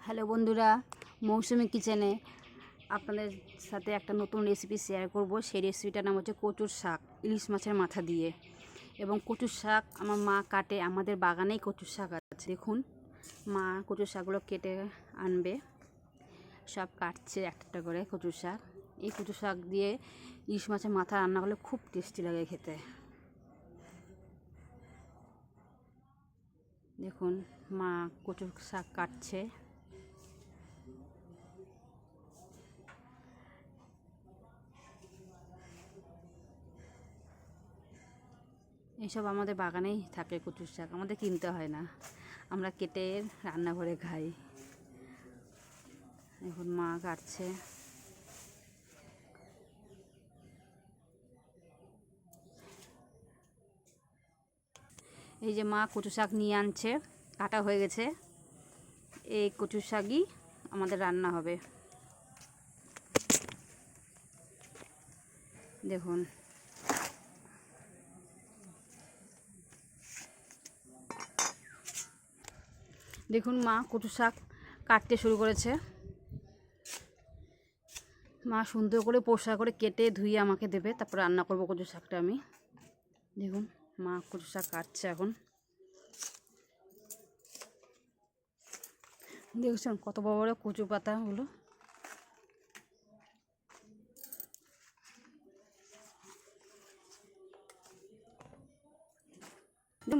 Hello বন্ধুরা, মৌসুমি কিচেনে আপনাদের সাথে একটা নতুন রেসিপি শেয়ার করব। সেই রেসিপিটার নাম হচ্ছে কচুর শাক, ইলিশ মাছের মাথা দিয়ে। এবং কচুর শাক আমার মা কাটে, আমাদের বাগানেই কচুর শাক আছে। দেখুন, মা কচুর শাকগুলো কেটে আনবে, সব কাটছে একটা করে কচুর শাক। এই কচুর শাক দিয়ে ইলিশ মাছের মাথা রান্না করলে খুব টেস্টি লাগে খেতে। দেখুন, মা কচুর শাক কাটছে। এইসব আমাদের বাগানেই থাকে কচুর শাক, আমাদের কিনতে হয় না, আমরা কেটে রান্না করে খাই। এখন মা কাটছে। এই যে মা কচু শাক নিয়ে আনছে, কাটা হয়ে গেছে। এই কচু শাকই আমাদের রান্না হবে। দেখুন, দেখুন মা কচু শাক কাটতে শুরু করেছে। মা সুন্দর করে পরিষ্কার করে কেটে ধুয়ে আমাকে দেবে, তারপর রান্না করবো কচু শাকটা আমি। দেখুন, মা কচু শাক কাটছে এখন। দেখছেন কত বড় বড় কচু পাতাগুলো।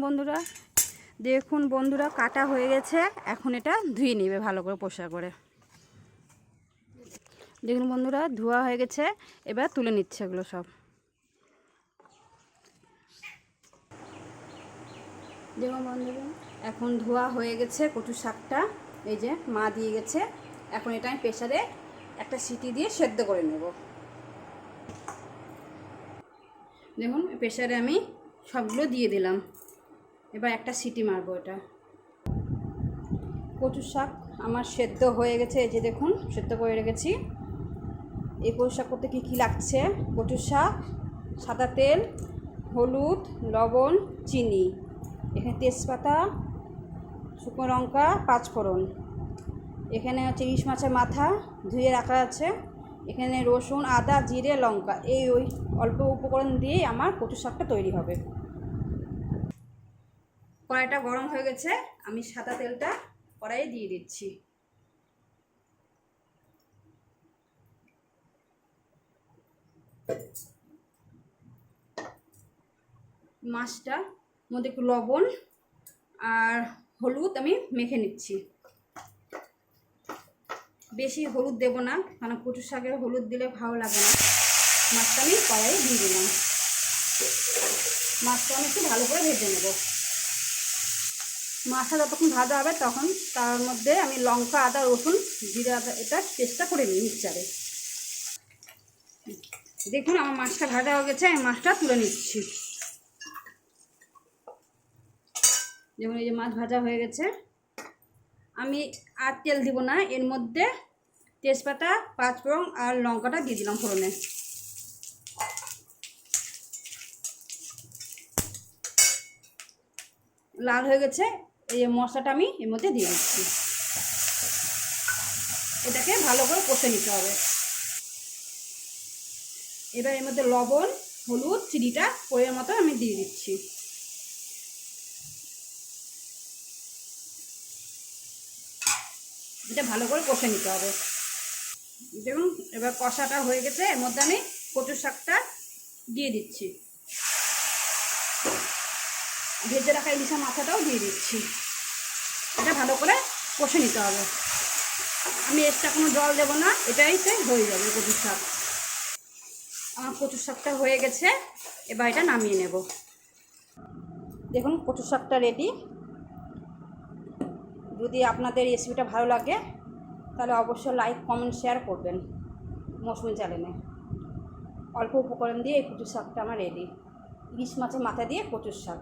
বন্ধুরা দেখুন, বন্ধুরা কাটা হয়ে গেছে। এখন এটা ধুয়ে নেবে ভালো করে পরিষ্কার করে। দেখুন বন্ধুরা, ধোয়া হয়ে গেছে, এবার তুলে নিচ্ছে এগুলো সব। দেখুন বন্ধুরা, এখন ধোয়া হয়ে গেছে কচু শাকটা। এই যে মা দিয়ে গেছে। এখন এটা আমি প্রেসারে একটা সিটি দিয়ে সেদ্ধ করে নেব। দেখুন, প্রেসারে আমি সবগুলো দিয়ে দিলাম। এবার একটা সিটি মারবো। এটা কচু শাক আমার সেদ্ধ হয়ে গেছে। এই যে দেখুন, সেদ্ধ করে রেখেছি। এই কচু শাক করতে কী কী লাগছে: কচু শাক, সাদা তেল, হলুদ, লবণ, চিনি, এখানে তেজপাতা, শুকনো লঙ্কা, পাঁচফোড়ন, এখানে হচ্ছে ইলিশ মাছের মাথা ধুয়ে রাখা আছে, এখানে রসুন, আদা, জিরে, লঙ্কা। এই অল্প উপকরণ দিয়েই আমার কচু শাকটা তৈরি হবে। কড়াইটা গরম হয়ে গেছে, আমি সাদা তেলটা কড়াইয়ে দিয়ে দিচ্ছি। মাছটার মধ্যে একটু লবণ আর হলুদ আমি মেখে নিচ্ছি। বেশি হলুদ দেব না, কারণ কচু শাকে হলুদ দিলে ভালো লাগে না। মাছটা আমি কড়াইয়ে দিয়ে দিলাম। মাছটা আমি একটু ভালো করে ভেজে নেব। মাছটা যতক্ষণ ভাজা হবে তখন তার মধ্যে আমি লঙ্কা, আদা, রসুন, জিরে, আদা এটা পেস্টটা করে নিই মিক্সচারে। দেখুন, আমার মাছটা ভাজা হয়ে গেছে, আমি মাছটা তুলে নিচ্ছি। যেমন এই যে মাছ ভাজা হয়ে গেছে, আমি আর তেল দিব না, এর মধ্যে তেজপাতা, পাঁচফোড়ন আর লঙ্কাটা দিয়ে দিলাম ফোড়নে। লাল হয়ে গেছে, এই মশলাটা আমি এর মধ্যে দিয়ে দিচ্ছি। এটাকে ভালো করে কষে নিতে হবে। এবার এর মধ্যে লবণ, হলুদ, চিনিটা পরিমাণ মতো আমি দিয়ে দিচ্ছি। এটা ভালো করে কষে নিতে হবে। দেখুন, এবার কষাটা হয়ে গেছে, এর মধ্যে আমি কচু শাকটা দিয়ে দিচ্ছি। ভেজে রাখা ইলিশের মাথাটাও দিয়ে দিচ্ছি। এটা ভালো করে কষে নিতে হবে। আমি এক্সট্রা কোনো জল দেবো না, এটাইতে হয়ে যাবে কচু শাক। আমার কচু শাকটা হয়ে গেছে, এবার এটা নামিয়ে নেব। দেখুন, কচু শাকটা রেডি। যদি আপনাদের রেসিপিটা ভালো লাগে তাহলে অবশ্যই লাইক, কমেন্ট, শেয়ার করবেন মৌসুমি চ্যানেলে। অল্প উপকরণ দিয়ে এই কচু শাকটা আমার রেডি। ইলিশ মাছের মাথা দিয়ে কচুর শাক।